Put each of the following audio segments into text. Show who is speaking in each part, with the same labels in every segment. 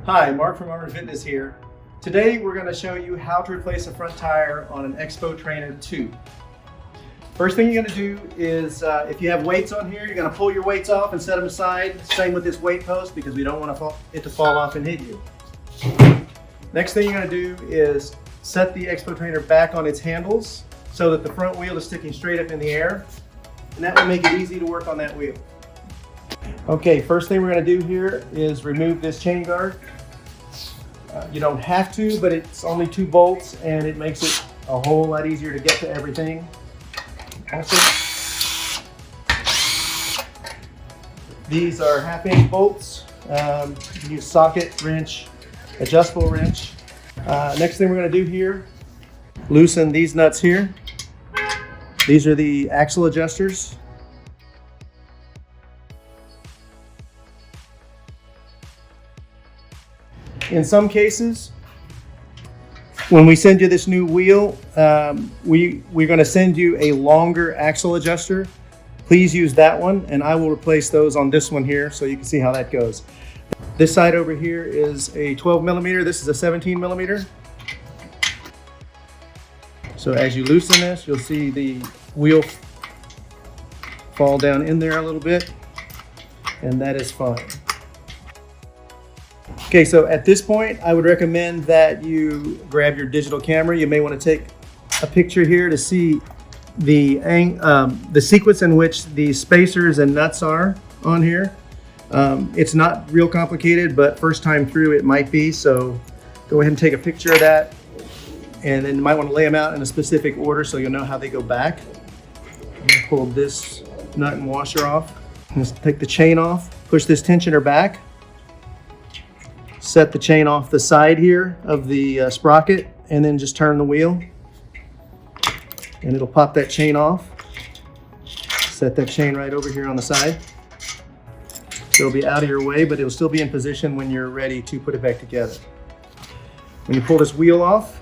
Speaker 1: Hi, Mark from Armored Fitness here. Today we're going to show you how to replace a front tire on an XPO Trainer 2. First thing you're going to do is, if you have weights on here, you're going to pull your weights off and set them aside. Same with this weight post because we don't want it to fall off and hit you. Next thing you're going to do is set the XPO Trainer back on its handles so that the front wheel is sticking straight up in the air, and that will make it easy to work on that wheel. Okay, first thing we're going to do here is remove this chain guard. You don't have to, but it's only 2 bolts and it makes it a whole lot easier to get to everything. Also, these are 1/2-inch bolts. You can use socket, wrench, adjustable wrench. Next thing we're going to do here, loosen these nuts here. These are the axle adjusters. In some cases, when we send you this new wheel, we're going to send you a longer axle adjuster. Please use that one, and I will replace those on this one here so you can see how that goes. This side over here is a 12 millimeter. This is a 17 millimeter. So as you loosen this, you'll see the wheel fall down in there a little bit, and that is fine. Okay, so at this point, I would recommend that you grab your digital camera. You may want to take a picture here to see the sequence in which the spacers and nuts are on here. It's not real complicated, but first time through it might be, so go ahead and take a picture of that. And then you might want to lay them out in a specific order so you'll know how they go back. I'm going to pull this nut and washer off. Just take the chain off, push this tensioner back. Set the chain off the side here of the sprocket, and then just turn the wheel and it'll pop that chain off. Set that chain right over here on the side. It'll be out of your way, but it'll still be in position when you're ready to put it back together. When you pull this wheel off,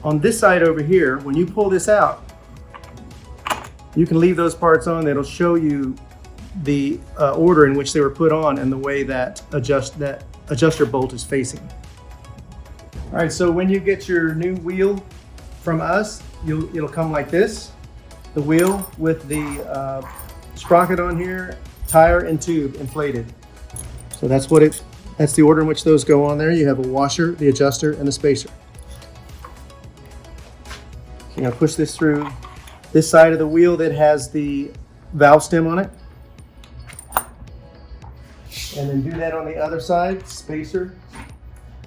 Speaker 1: on this side over here, when you pull this out, you can leave those parts on. It'll show you the order in which they were put on and the way that adjuster bolt is facing. All right, so when you get your new wheel from us, it'll come like this. The wheel with the sprocket on here, tire and tube inflated. So that's the order in which those go on there. You have a washer, the adjuster, and a spacer. So you're gonna push this through this side of the wheel that has the valve stem on it. And then do that on the other side, spacer,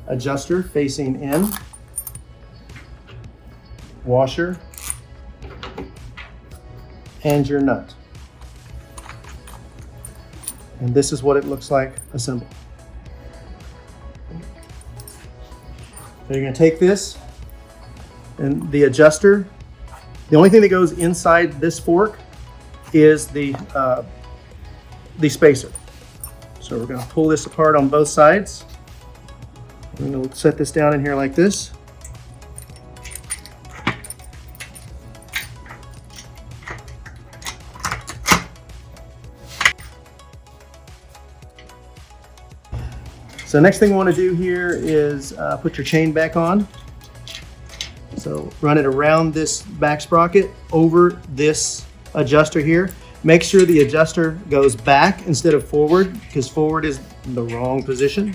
Speaker 1: adjuster facing in, washer, and your nut. And this is what it looks like assembled. So you're going to take this and the adjuster. The only thing that goes inside this fork is the spacer. So we're going to pull this apart on both sides. I'm going to set this down in here like this. So next thing we want to do here is put your chain back on. So run it around this back sprocket over this adjuster here. Make sure the adjuster goes back instead of forward, because forward is the wrong position.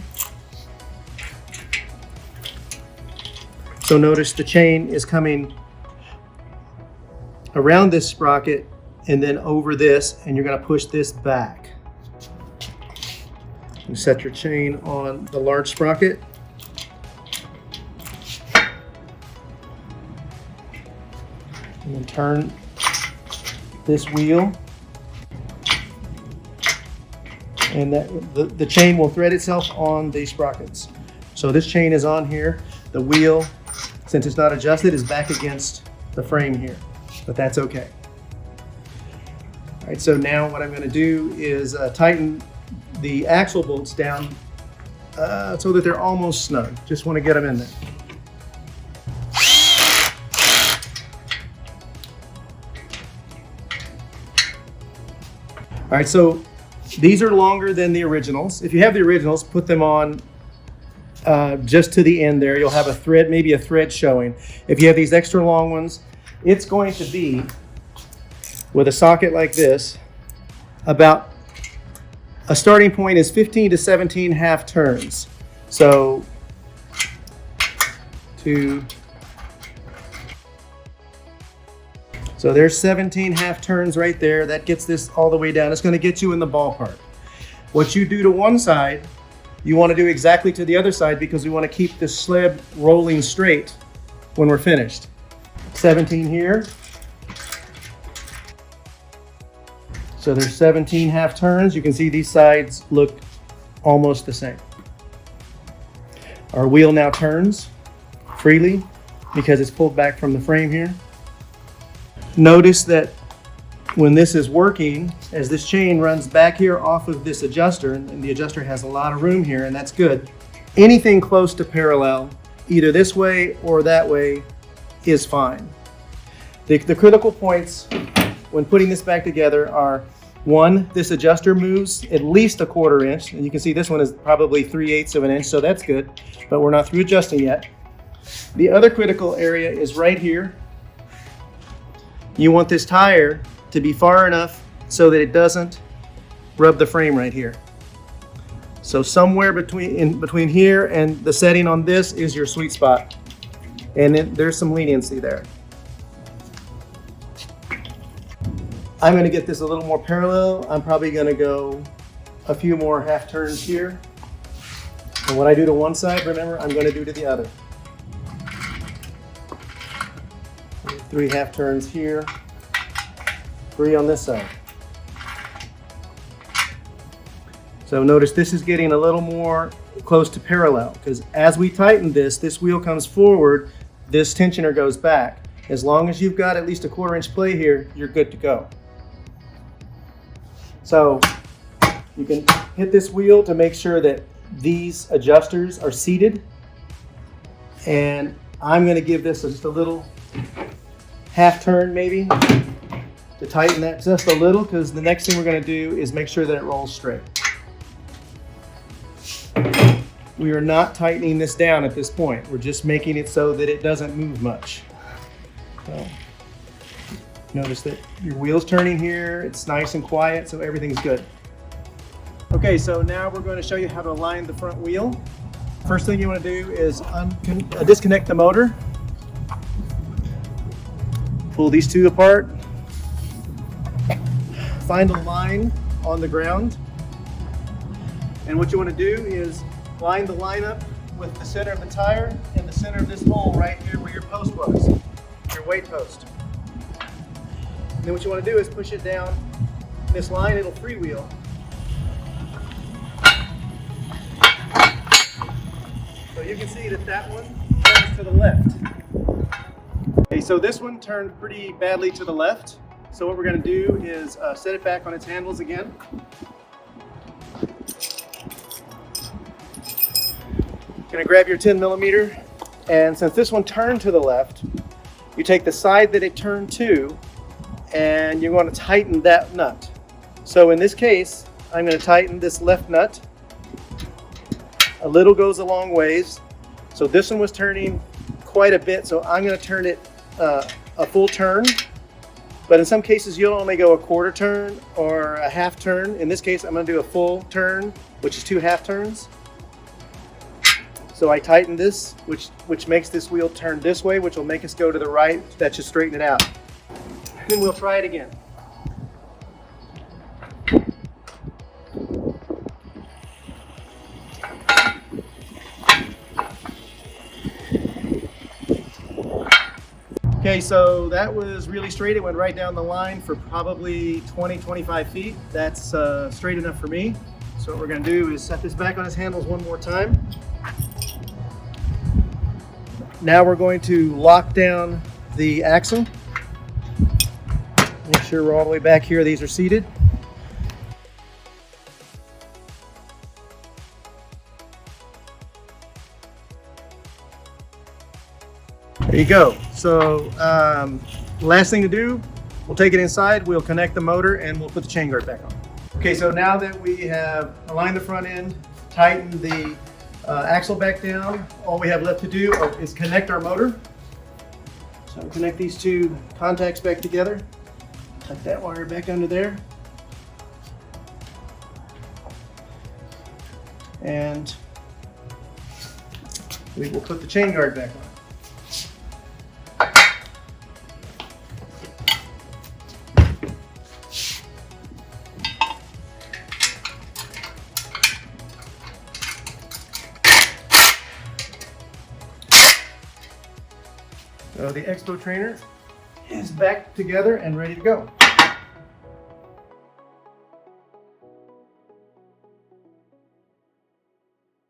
Speaker 1: So notice the chain is coming around this sprocket and then over this, and you're going to push this back. You set your chain on the large sprocket. And then turn this wheel. And the chain will thread itself on these sprockets. So this chain is on here. The wheel, since it's not adjusted, is back against the frame here, but that's okay. All right, so now what I'm going to do is tighten the axle bolts down so that they're almost snug. Just want to get them in there. All right, so These are longer than the originals. If you have the originals, put them on just to the end there. You'll have a thread, maybe a thread showing. If you have these extra long ones, it's going to be, with a socket like this, about a starting point is 15 to 17 half turns. So there's 17 half turns right there. That gets this all the way down. It's going to get you in the ballpark. What you do to one side, you want to do exactly to the other side, because we want to keep this sled rolling straight when we're finished. 17 here. So there's 17 half turns. You can see these sides look almost the same. Our wheel now turns freely because it's pulled back from the frame here. Notice that when this is working, as this chain runs back here off of this adjuster, and the adjuster has a lot of room here, and that's good, anything close to parallel, either this way or that way, is fine. The critical points when putting this back together are, one, this adjuster moves at least a 1/4 inch, and you can see this one is probably 3/8 of an inch, so that's good, but we're not through adjusting yet. The other critical area is right here. You want this tire to be far enough so that it doesn't rub the frame right here. So somewhere between here and the setting on this is your sweet spot, and there's some leniency there. I'm going to get this a little more parallel. I'm probably going to go a few more half turns here. And what I do to one side, remember, I'm going to do to the other. 3 half turns here, 3 on this side. So notice this is getting a little more close to parallel, because as we tighten this wheel comes forward, this tensioner goes back. As long as you've got at least a 1/4 inch play here, you're good to go. So you can hit this wheel to make sure that these adjusters are seated. And I'm going to give this just a little half turn maybe to tighten that just a little, because the next thing we're going to do is make sure that it rolls straight. We are not tightening this down at this point. We're just making it so that it doesn't move much. So notice that your wheel's turning here. It's nice and quiet, so everything's good. Okay, so now we're going to show you how to align the front wheel. First thing you want to do is disconnect the motor. Pull these two apart. Find a line on the ground. And what you want to do is line the line up with the center of the tire and the center of this hole right here where your post was, your weight post. And then what you want to do is push it down this line, it'll freewheel. So you can see that one turns to the left. Okay, so this one turned pretty badly to the left. So what we're going to do is set it back on its handles again. Going to grab your 10mm, and since this one turned to the left, you take the side that it turned to, and you're going to tighten that nut. So in this case, I'm going to tighten this left nut. A little goes a long ways. So this one was turning quite a bit, so I'm going to turn it a full turn. But in some cases, you'll only go a 1/4 turn or a half turn. In this case, I'm going to do a full turn, which is 2 half turns. So I tighten this, which makes this wheel turn this way, which will make us go to the right. That should straighten it out. Then we'll try it again. Okay, so that was really straight. It went right down the line for probably 20-25 feet. That's straight enough for me. So what we're going to do is set this back on its handles one more time. Now we're going to lock down the axle. Make sure we're all the way back here. These are seated. There you go. So last thing to do, we'll take it inside, we'll connect the motor, and we'll put the chain guard back on. Okay, so now that we have aligned the front end, tightened the axle back down, all we have left to do is connect our motor. So connect these two contacts back together. Tuck that wire back under there. And we will put the chain guard back on. So the XPO Trainer is back together and ready to go.